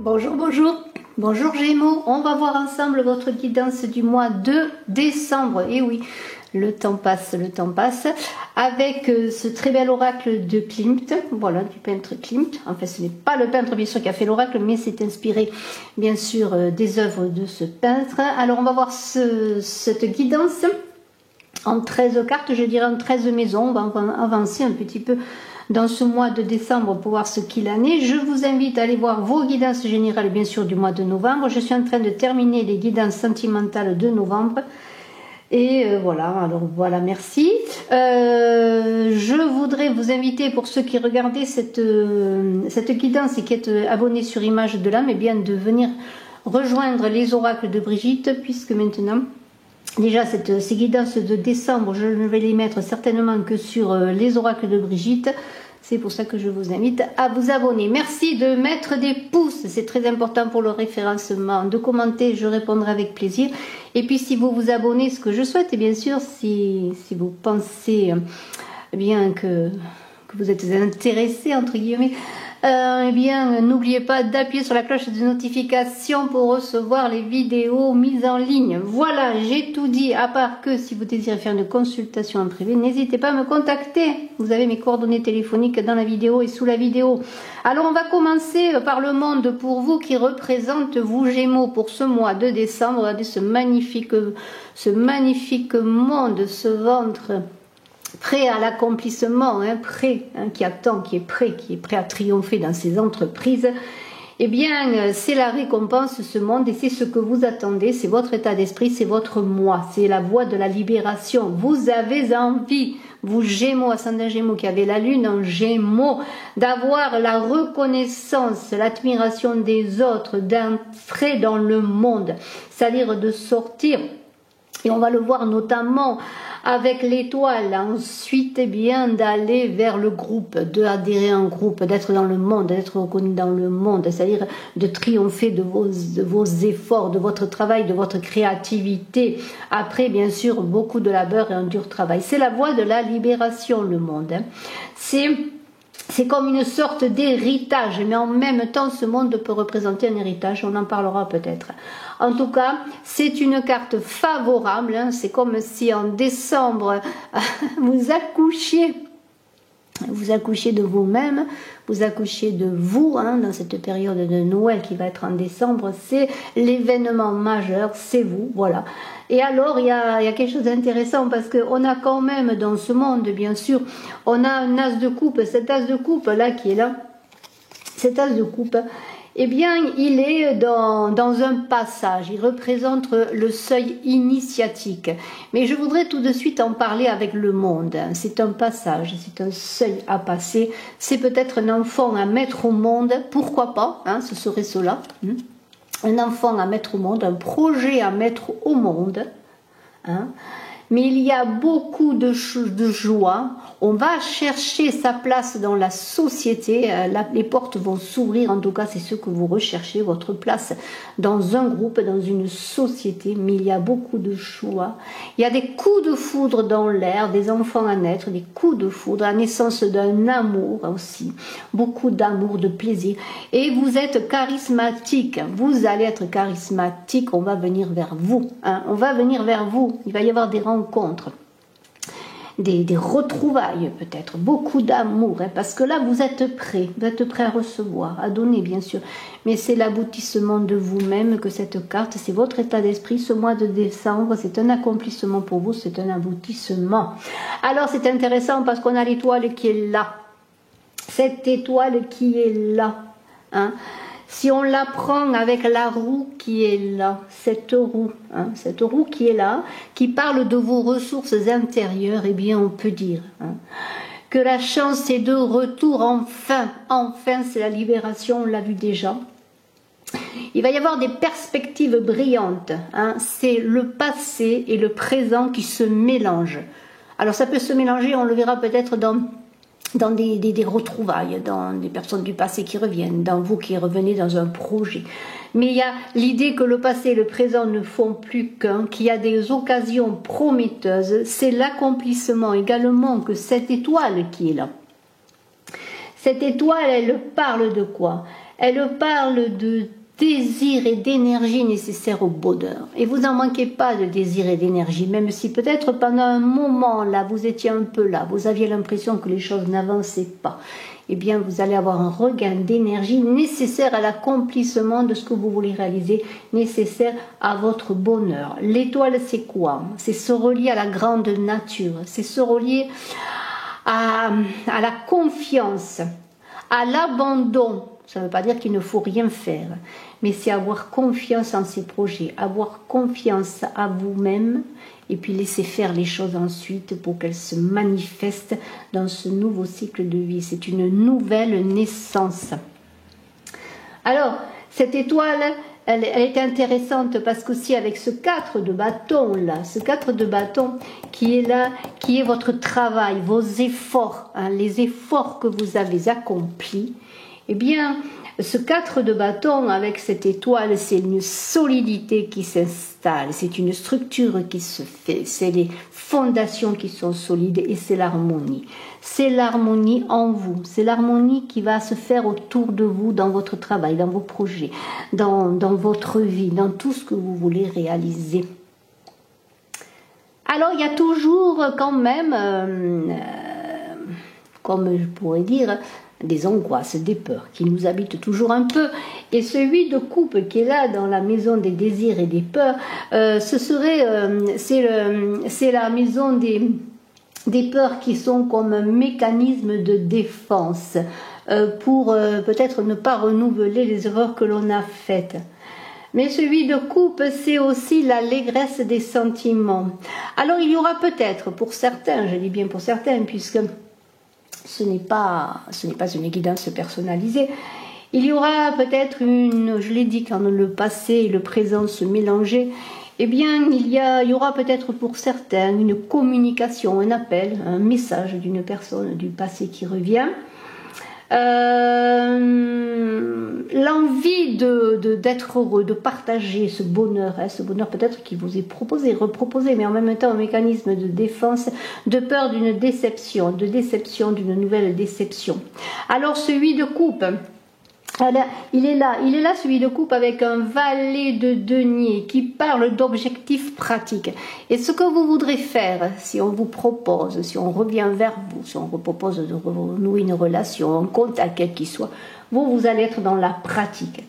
Bonjour, bonjour. Bonjour Gémeaux, on va voir ensemble votre guidance du mois de décembre. Et oui, le temps passe, avec ce très bel oracle de Klimt, voilà, du peintre Klimt. Enfin, ce n'est pas le peintre bien sûr qui a fait l'oracle, mais c'est inspiré bien sûr des œuvres de ce peintre. Alors on va voir cette guidance en 13 cartes, je dirais en 13 maisons. On va avancer un petit peu dans ce mois de décembre pour voir ce qu'il en est. Je vous invite à aller voir vos guidances générales bien sûr du mois de novembre. Je suis en train de terminer les guidances sentimentales de novembre. Et voilà, alors voilà, merci. Je voudrais vous inviter, pour ceux qui regardaient cette guidance et qui êtes abonnés sur Image de l'âme, eh bien de venir rejoindre les oracles de Brigitte, puisque maintenant, déjà ces guidances de décembre, je ne vais les mettre certainement que sur les oracles de Brigitte. C'est pour ça que je vous invite à vous abonner. Merci de mettre des pouces, c'est très important pour le référencement. De commenter, je répondrai avec plaisir. Et puis si vous vous abonnez, ce que je souhaite, et bien sûr, si vous pensez bien que vous êtes intéressé, entre guillemets, eh bien, n'oubliez pas d'appuyer sur la cloche de notification pour recevoir les vidéos mises en ligne. Voilà, j'ai tout dit, à part que si vous désirez faire une consultation en privé, n'hésitez pas à me contacter. Vous avez mes coordonnées téléphoniques dans la vidéo et sous la vidéo. Alors, on va commencer par le monde pour vous qui représente vous Gémeaux pour ce mois de décembre. Regardez ce magnifique monde, ce ventre prêt à l'accomplissement, qui attend, qui est prêt à triompher dans ses entreprises. Eh bien, c'est la récompense, ce monde, et c'est ce que vous attendez, c'est votre état d'esprit, c'est votre moi, c'est la voie de la libération. Vous avez envie, vous Gémeaux, ascendant Gémeaux, qui avez la lune en Gémeaux, d'avoir la reconnaissance, l'admiration des autres, d'entrer dans le monde, c'est-à-dire de sortir. Et on va le voir notamment avec l'étoile. Ensuite, eh bien, d'aller vers le groupe, d'adhérer à un groupe, d'être dans le monde, d'être reconnu dans le monde, c'est-à-dire de triompher de vos efforts, de votre travail, de votre créativité. Après, bien sûr, beaucoup de labeur et un dur travail. C'est la voie de la libération, le monde. C'est comme une sorte d'héritage, mais en même temps, ce monde peut représenter un héritage, on en parlera peut-être. En tout cas, c'est une carte favorable, c'est comme si en décembre, vous accouchiez de vous-même, vous accouchiez de vous, dans cette période de Noël qui va être en décembre, c'est l'événement majeur, c'est vous, voilà. Et alors, il y a quelque chose d'intéressant parce qu'on a quand même dans ce monde, bien sûr, on a un as de coupe, cet as de coupe là qui est là, cet as de coupe, eh bien, il est dans un passage, il représente le seuil initiatique. Mais je voudrais tout de suite en parler avec le monde. C'est un passage, c'est un seuil à passer, c'est peut-être un enfant à mettre au monde, pourquoi pas, ce serait cela. Un enfant à mettre au monde, un projet à mettre au monde. Mais il y a beaucoup de joie. On va chercher sa place dans la société. Les portes vont s'ouvrir. En tout cas, c'est ce que vous recherchez, votre place dans un groupe, dans une société. Mais il y a beaucoup de joie. Il y a des coups de foudre dans l'air, des enfants à naître, des coups de foudre, la naissance d'un amour aussi. Beaucoup d'amour, de plaisir. Et vous êtes charismatique. Vous allez être charismatique. On va venir vers vous. On va venir vers vous. Il va y avoir des rencontres, des retrouvailles peut-être, beaucoup d'amour, parce que là vous êtes prêt à recevoir, à donner bien sûr, mais c'est l'aboutissement de vous-même que cette carte, c'est votre état d'esprit, ce mois de décembre, c'est un accomplissement pour vous, c'est un aboutissement. Alors c'est intéressant parce qu'on a l'étoile qui est là, cette étoile qui est là, si on la prend avec la roue qui est là, cette roue qui est là, qui parle de vos ressources intérieures, eh bien on peut dire que la chance est de retour enfin. Enfin, c'est la libération, on l'a vu déjà. Il va y avoir des perspectives brillantes. C'est le passé et le présent qui se mélangent. Alors ça peut se mélanger, on le verra peut-être dans des retrouvailles, dans des personnes du passé qui reviennent, dans vous qui revenez dans un projet. Mais il y a l'idée que le passé et le présent ne font plus qu'un, qu'il y a des occasions prometteuses. C'est l'accomplissement également que cette étoile qui est là. Cette étoile, elle parle de quoi? Elle parle de désir et d'énergie nécessaires au bonheur. Et vous n'en manquez pas de désir et d'énergie, même si peut-être pendant un moment là, vous étiez un peu là, vous aviez l'impression que les choses n'avançaient pas. Eh bien, vous allez avoir un regain d'énergie nécessaire à l'accomplissement de ce que vous voulez réaliser, nécessaire à votre bonheur. L'étoile, c'est quoi? C'est se relier à la grande nature, c'est se relier à la confiance, à l'abandon. Ça ne veut pas dire qu'il ne faut rien faire, mais c'est avoir confiance en ses projets, avoir confiance à vous-même et puis laisser faire les choses ensuite pour qu'elles se manifestent dans ce nouveau cycle de vie. C'est une nouvelle naissance. Alors, cette étoile, elle est intéressante parce qu'aussi avec ce 4 de bâton là, ce 4 de bâton qui est là, qui est votre travail, vos efforts, hein, les efforts que vous avez accomplis, eh bien, ce 4 de bâton avec cette étoile, c'est une solidité qui s'installe, c'est une structure qui se fait, c'est les fondations qui sont solides et c'est l'harmonie. C'est l'harmonie en vous, c'est l'harmonie qui va se faire autour de vous dans votre travail, dans vos projets, dans votre vie, dans tout ce que vous voulez réaliser. Alors, il y a toujours quand même, comme je pourrais dire, des angoisses, des peurs qui nous habitent toujours un peu. Et ce 8 de coupe qui est là dans la maison des désirs et des peurs, c'est la maison des peurs qui sont comme un mécanisme de défense pour peut-être ne pas renouveler les erreurs que l'on a faites. Mais ce 8 de coupe, c'est aussi l'allégresse des sentiments. Alors il y aura peut-être pour certains, je dis bien pour certains, puisque ce n'est pas une guidance personnalisée. Il y aura peut-être je l'ai dit, quand le passé et le présent se mélangeaient, eh bien, il y aura peut-être pour certains une communication, un appel, un message d'une personne du passé qui revient. L'envie d'être heureux, de partager ce bonheur peut-être qui vous est proposé, reproposé, mais en même temps un mécanisme de défense, de peur d'une déception, d'une nouvelle déception. Alors ce 8 de coupe, il est là ce 8 de coupe avec un valet de denier qui parle d'objectifs pratiques. Et ce que vous voudrez faire, si on vous propose, si on revient vers vous, si on vous propose de renouer une relation, un contact quel qu'il soit, vous allez être dans la pratique.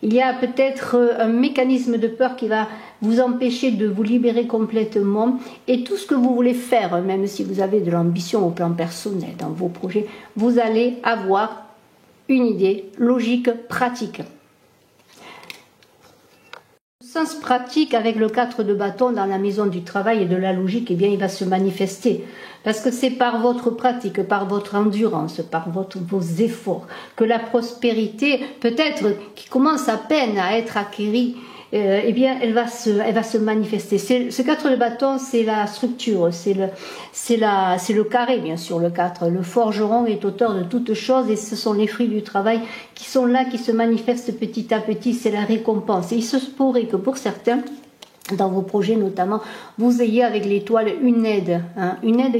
Il y a peut-être un mécanisme de peur qui va vous empêcher de vous libérer complètement et tout ce que vous voulez faire, même si vous avez de l'ambition au plan personnel dans vos projets, vous allez avoir une idée logique, pratique. Le sens pratique avec le 4 de bâton dans la maison du travail et de la logique, eh bien, il va se manifester. Parce que c'est par votre pratique, par votre endurance, par vos efforts, que la prospérité, peut-être qui commence à peine à être acquérie, eh bien, elle va se manifester. Ce 4 de bâton, c'est la structure, c'est le carré, bien sûr, le 4. Le forgeron est auteur de toutes choses et ce sont les fruits du travail qui sont là, qui se manifestent petit à petit, c'est la récompense. Et il se pourrait que pour certains, dans vos projets notamment, vous ayez avec l'étoile une aide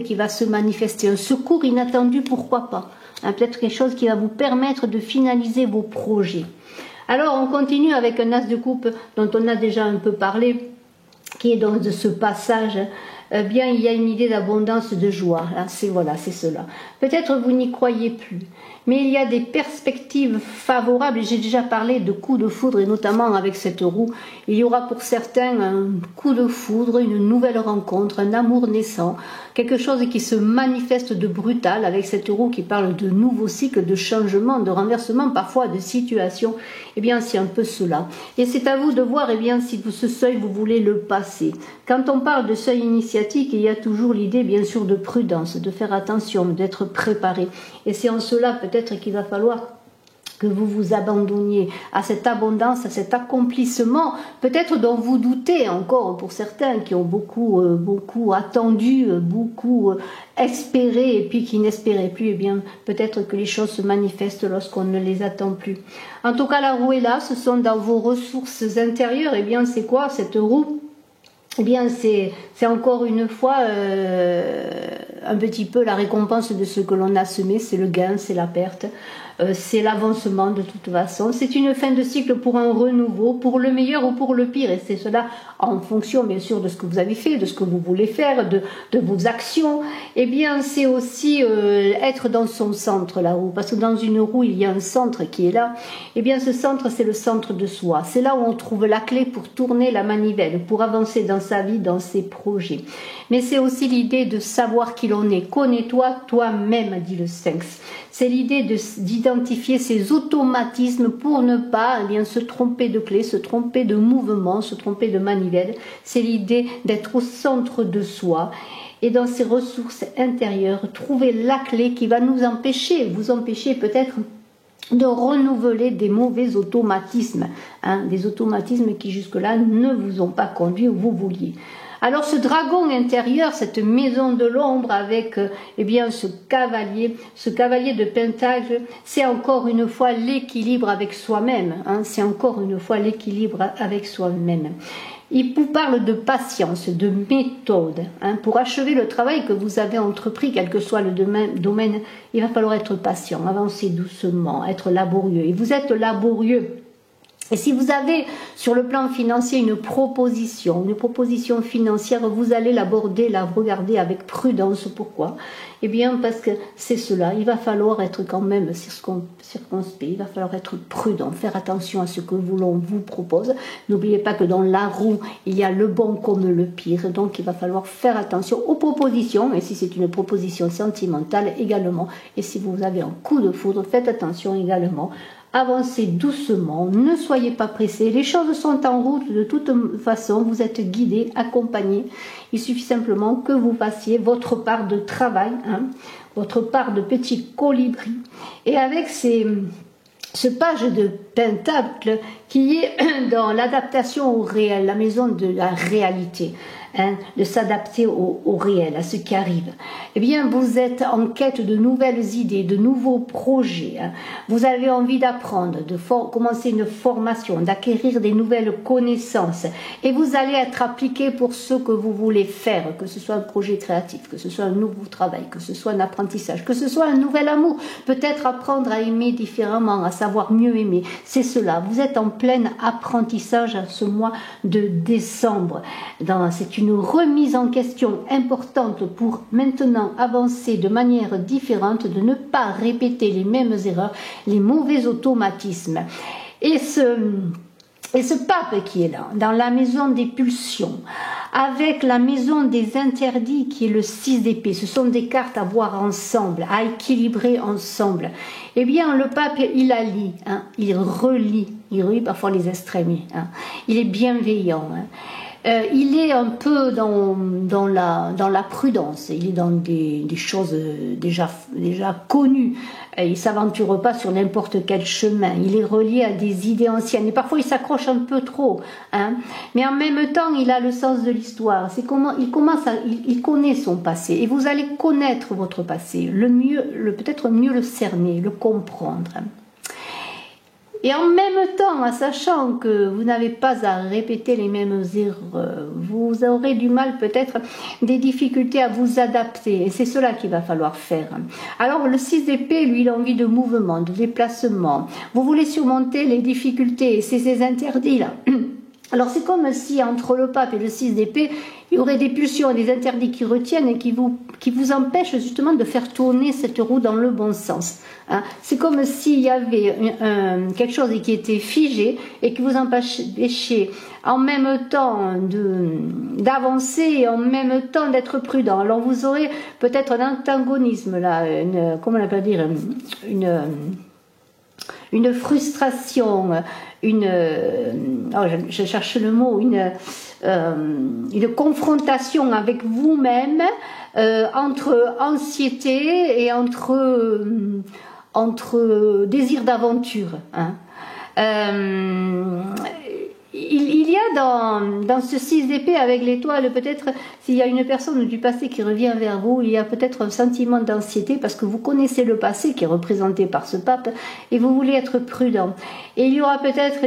qui va se manifester, un secours inattendu, pourquoi pas, peut-être quelque chose qui va vous permettre de finaliser vos projets. Alors on continue avec un as de coupe dont on a déjà un peu parlé, qui est donc de ce passage. Bien, il y a une idée d'abondance, de joie. C'est cela. Peut-être vous n'y croyez plus, mais il y a des perspectives favorables. J'ai déjà parlé de coups de foudre et notamment avec cette roue. Il y aura pour certains un coup de foudre, une nouvelle rencontre, un amour naissant, quelque chose qui se manifeste de brutal avec cette roue qui parle de nouveaux cycles, de changement, de renversement, parfois de situation. Eh bien, c'est un peu cela. Et c'est à vous de voir, eh bien, si ce seuil, vous voulez le passer. Quand on parle de seuil initiatique, il y a toujours l'idée, bien sûr, de prudence, de faire attention, d'être préparé. Et c'est en cela, peut-être, qu'il va falloir que vous vous abandonniez à cette abondance, à cet accomplissement, peut-être dont vous doutez encore pour certains qui ont beaucoup attendu, beaucoup espéré et puis qui n'espéraient plus, eh bien peut-être que les choses se manifestent lorsqu'on ne les attend plus. En tout cas, la roue est là, ce sont dans vos ressources intérieures, eh bien c'est quoi cette roue ? Eh bien, c'est encore une fois un petit peu la récompense de ce que l'on a semé, c'est le gain, c'est la perte. c'est l'avancement de toute façon. C'est une fin de cycle pour un renouveau, pour le meilleur ou pour le pire. Et c'est cela en fonction, bien sûr, de ce que vous avez fait, de ce que vous voulez faire, de vos actions. Eh bien, c'est aussi être dans son centre, la roue. Parce que dans une roue, il y a un centre qui est là. Eh bien, ce centre, c'est le centre de soi. C'est là où on trouve la clé pour tourner la manivelle, pour avancer dans sa vie, dans ses projets. Mais c'est aussi l'idée de savoir qui l'on est. Connais-toi toi-même, dit le Sphinx. C'est l'idée d'identifier ses automatismes pour ne pas bien se tromper de clé, se tromper de mouvement, se tromper de manivelle. C'est l'idée d'être au centre de soi et dans ses ressources intérieures, trouver la clé qui va nous empêcher, vous empêcher peut-être de renouveler des mauvais automatismes, des automatismes qui jusque-là ne vous ont pas conduit où vous vouliez. Alors ce dragon intérieur, cette maison de l'ombre avec eh bien ce cavalier de Pentacle, c'est encore une fois l'équilibre avec soi-même. C'est encore une fois l'équilibre avec soi-même. Il vous parle de patience, de méthode. Pour achever le travail que vous avez entrepris, quel que soit le domaine, il va falloir être patient, avancer doucement, être laborieux. Et vous êtes laborieux. Et si vous avez sur le plan financier une proposition financière, vous allez l'aborder, la regarder avec prudence. Pourquoi? Eh bien parce que c'est cela, il va falloir être quand même circonspect, il va falloir être prudent, faire attention à ce que l'on vous propose. N'oubliez pas que dans la roue, il y a le bon comme le pire, donc il va falloir faire attention aux propositions, et si c'est une proposition sentimentale également, et si vous avez un coup de foudre, faites attention également. Avancez doucement, ne soyez pas pressés, les choses sont en route de toute façon, vous êtes guidés, accompagnés. Il suffit simplement que vous fassiez votre part de travail, votre part de petit colibri. Et avec ce page de Pentacle qui est dans l'adaptation au réel, la maison de la réalité, de s'adapter au réel, à ce qui arrive. Eh bien, vous êtes en quête de nouvelles idées, de nouveaux projets. Vous avez envie d'apprendre, de commencer une formation, d'acquérir des nouvelles connaissances. Et vous allez être appliqué pour ce que vous voulez faire, que ce soit un projet créatif, que ce soit un nouveau travail, que ce soit un apprentissage, que ce soit un nouvel amour. Peut-être apprendre à aimer différemment, à savoir mieux aimer. C'est cela. Vous êtes en plein apprentissage à ce mois de décembre. C'est une remise en question importante pour maintenant avancer de manière différente, de ne pas répéter les mêmes erreurs, les mauvais automatismes. Et ce pape qui est là, dans la maison des pulsions, avec la maison des interdits qui est le 6 d'épée, ce sont des cartes à voir ensemble, à équilibrer ensemble. Eh bien, le pape, il allie, il relie parfois les extrêmes, il est bienveillant. Il est un peu dans la prudence, il est dans des choses déjà connues, il ne s'aventure pas sur n'importe quel chemin, il est relié à des idées anciennes, et parfois il s'accroche un peu trop, mais en même temps il a le sens de l'histoire, c'est comment il connaît son passé, et vous allez connaître votre passé, peut-être mieux le cerner, le comprendre. Et en même temps, en sachant que vous n'avez pas à répéter les mêmes erreurs, vous aurez du mal peut-être des difficultés à vous adapter. Et c'est cela qu'il va falloir faire. Alors le 6 d'épée, lui, il a envie de mouvement, de déplacement. Vous voulez surmonter les difficultés, c'est ces interdits-là. Alors c'est comme si entre le pape et le 6 d'épée, il y aurait des pulsions et des interdits qui retiennent et qui vous empêchent justement de faire tourner cette roue dans le bon sens. C'est comme s'il y avait quelque chose qui était figé et qui vous empêchait en même temps d'avancer et en même temps d'être prudent. Alors vous aurez peut-être un antagonisme là, comment on peut dire, une frustration, je cherche le mot, une confrontation avec vous-même entre anxiété et entre désir d'aventure. Il y a dans ce 6 d'épée avec l'étoile, peut-être s'il y a une personne du passé qui revient vers vous, il y a peut-être un sentiment d'anxiété parce que vous connaissez le passé qui est représenté par ce pape et vous voulez être prudent. Et il y aura peut-être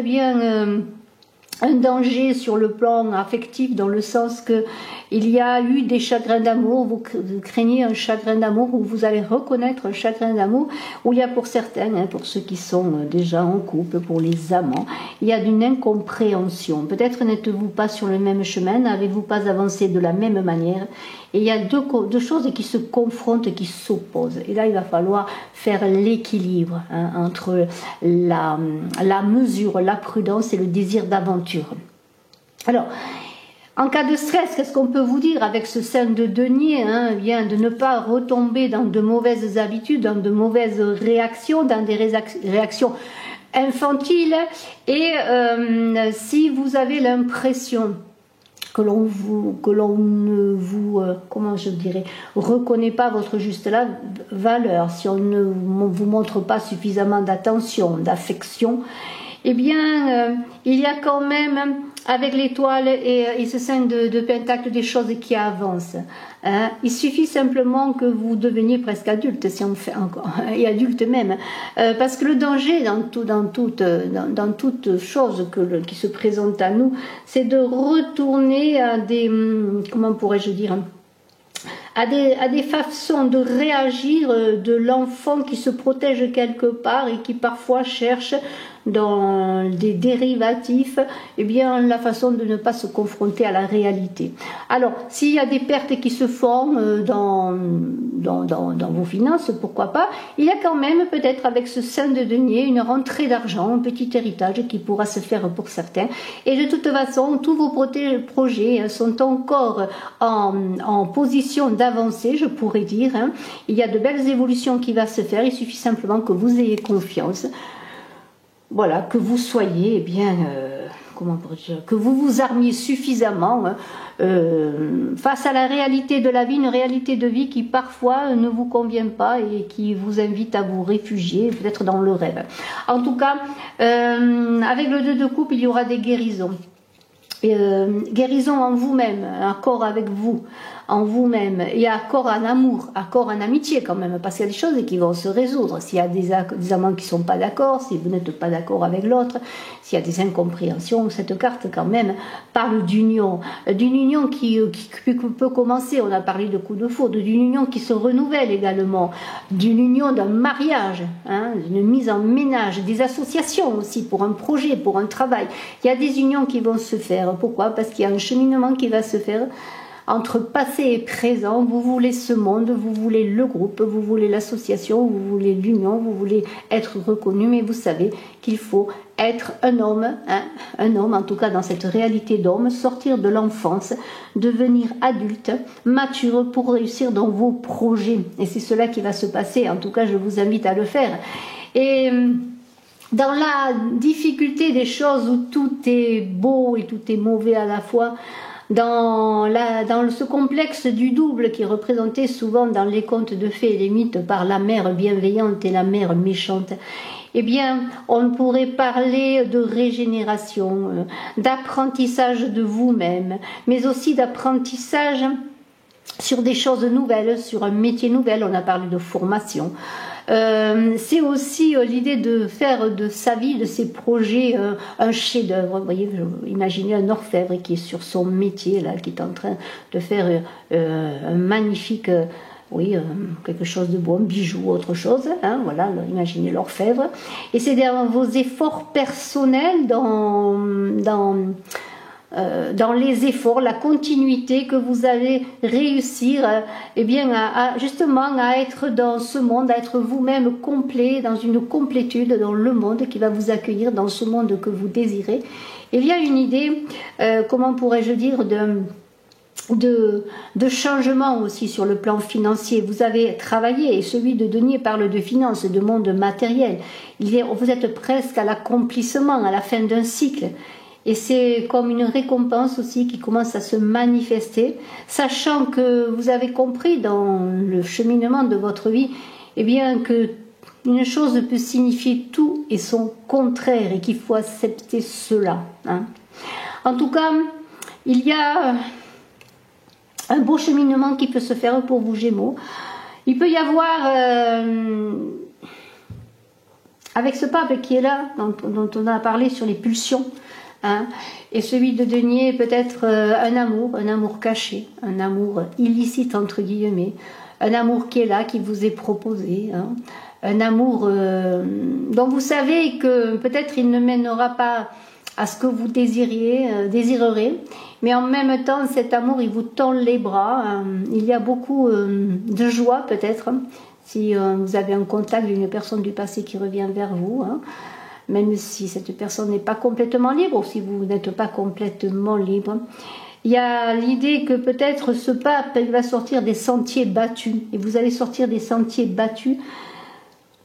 un danger sur le plan affectif, dans le sens que il y a eu des chagrins d'amour, vous craignez un chagrin d'amour, ou vous allez reconnaître un chagrin d'amour, où il y a pour certains, pour ceux qui sont déjà en couple, pour les amants, il y a d'une incompréhension. Peut-être n'êtes-vous pas sur le même chemin, n'avez-vous pas avancé de la même manière, et il y a deux choses qui se confrontent, qui s'opposent. Et là, il va falloir faire l'équilibre entre la mesure, la prudence et le désir d'aventure. Alors, en cas de stress, qu'est-ce qu'on peut vous dire avec ce 5 de denier, bien de ne pas retomber dans de mauvaises habitudes, dans de mauvaises réactions, dans des réactions infantiles. Et si vous avez l'impression que l'on ne vous, comment je dirais, reconnaît pas votre juste valeur, si on ne vous montre pas suffisamment d'attention, d'affection, eh bien, il y a quand même, avec l'étoile et ce 5 de Pentacle, des choses qui avancent. Il suffit simplement que vous deveniez presque adulte, si on fait encore, et adulte même, parce que le danger dans toute chose qui se présente à nous, c'est de retourner à des, comment pourrais-je dire, à des façons de réagir de l'enfant qui se protège quelque part et qui parfois cherche dans des dérivatifs, eh bien, la façon de ne pas se confronter à la réalité. Alors, s'il y a des pertes qui se font dans vos finances, pourquoi pas, il y a quand même peut-être avec ce 5 de denier une rentrée d'argent, un petit héritage qui pourra se faire pour certains. Et de toute façon, tous vos projets sont encore en position d'avancer, je pourrais dire. Il y a de belles évolutions qui vont se faire, il suffit simplement que vous ayez confiance. Voilà, que vous soyez bien, que vous vous armiez suffisamment face à la réalité de la vie, une réalité de vie qui parfois ne vous convient pas et qui vous invite à vous réfugier, peut-être dans le rêve. En tout cas, avec le 2 de coupe, il y aura des guérisons. Guérison en vous-même, accord avec vous, en vous-même, et accord en amour, accord en amitié quand même, parce qu'il y a des choses qui vont se résoudre. S'il y a des amants qui ne sont pas d'accord, si vous n'êtes pas d'accord avec l'autre, s'il y a des incompréhensions, cette carte quand même parle d'une union qui peut commencer, on a parlé de coup de foudre, d'une union qui se renouvelle également, d'une union d'un mariage, d'une mise en ménage, des associations aussi pour un projet, pour un travail. Il y a des unions qui vont se faire. Pourquoi? Parce qu'il y a un cheminement qui va se faire entre passé et présent. Vous voulez ce monde, vous voulez le groupe, vous voulez l'association, vous voulez l'union, vous voulez être reconnu, mais vous savez qu'il faut être un homme en tout cas dans cette réalité d'homme, sortir de l'enfance, devenir adulte, mature pour réussir dans vos projets. Et c'est cela qui va se passer, en tout cas je vous invite à le faire. Et dans la difficulté des choses où tout est beau et tout est mauvais à la fois, dans ce complexe du double qui est représenté souvent dans les contes de fées et les mythes par la mère bienveillante et la mère méchante, eh bien, on pourrait parler de régénération, d'apprentissage de vous-même, mais aussi d'apprentissage sur des choses nouvelles, sur un métier nouvel. On a parlé de formation. C'est aussi l'idée de faire de sa vie, de ses projets, un chef-d'œuvre. Vous voyez, imaginez un orfèvre qui est sur son métier, là, qui est en train de faire un magnifique, quelque chose de beau, un bijou, autre chose. Voilà, imaginez l'orfèvre. Et c'est dans vos efforts personnels, dans les efforts, la continuité, que vous allez réussir justement à être dans ce monde, à être vous-même complet, dans une complétude dans le monde qui va vous accueillir dans ce monde que vous désirez. Il y a une idée, comment pourrais-je dire, de changement aussi sur le plan financier. Vous avez travaillé, et celui de denier parle de finances, de monde matériel. Vous êtes presque à l'accomplissement, à la fin d'un cycle. Et c'est comme une récompense aussi qui commence à se manifester, sachant que vous avez compris dans le cheminement de votre vie, que une chose peut signifier tout et son contraire, et qu'il faut accepter cela. En tout cas, il y a un beau cheminement qui peut se faire pour vous, Gémeaux. Il peut y avoir, avec ce pape qui est là, dont on a parlé sur les pulsions, hein. Et celui de denier peut-être un amour caché, un amour illicite entre guillemets, un amour qui est là, qui vous est proposé, hein. Un amour dont vous savez que peut-être il ne mènera pas à ce que vous désirerez, mais en même temps cet amour il vous tend les bras, hein. Il y a beaucoup de joie peut-être si vous avez un contact d'une personne du passé qui revient vers vous, hein. Même si cette personne n'est pas complètement libre, ou si vous n'êtes pas complètement libre. Il y a l'idée que peut-être ce pape il va sortir des sentiers battus, et vous allez sortir des sentiers battus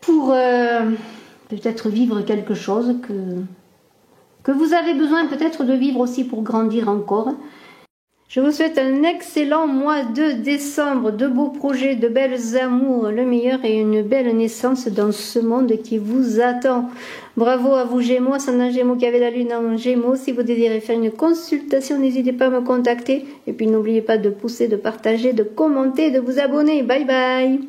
pour peut-être vivre quelque chose que vous avez besoin peut-être de vivre aussi pour grandir encore. Je vous souhaite un excellent mois de décembre, de beaux projets, de belles amours, le meilleur et une belle naissance dans ce monde qui vous attend. Bravo à vous Gémeaux, ascendant Gémeaux qui avez la lune en Gémeaux. Si vous désirez faire une consultation, n'hésitez pas à me contacter. Et puis n'oubliez pas de pousser, de partager, de commenter, de vous abonner. Bye bye.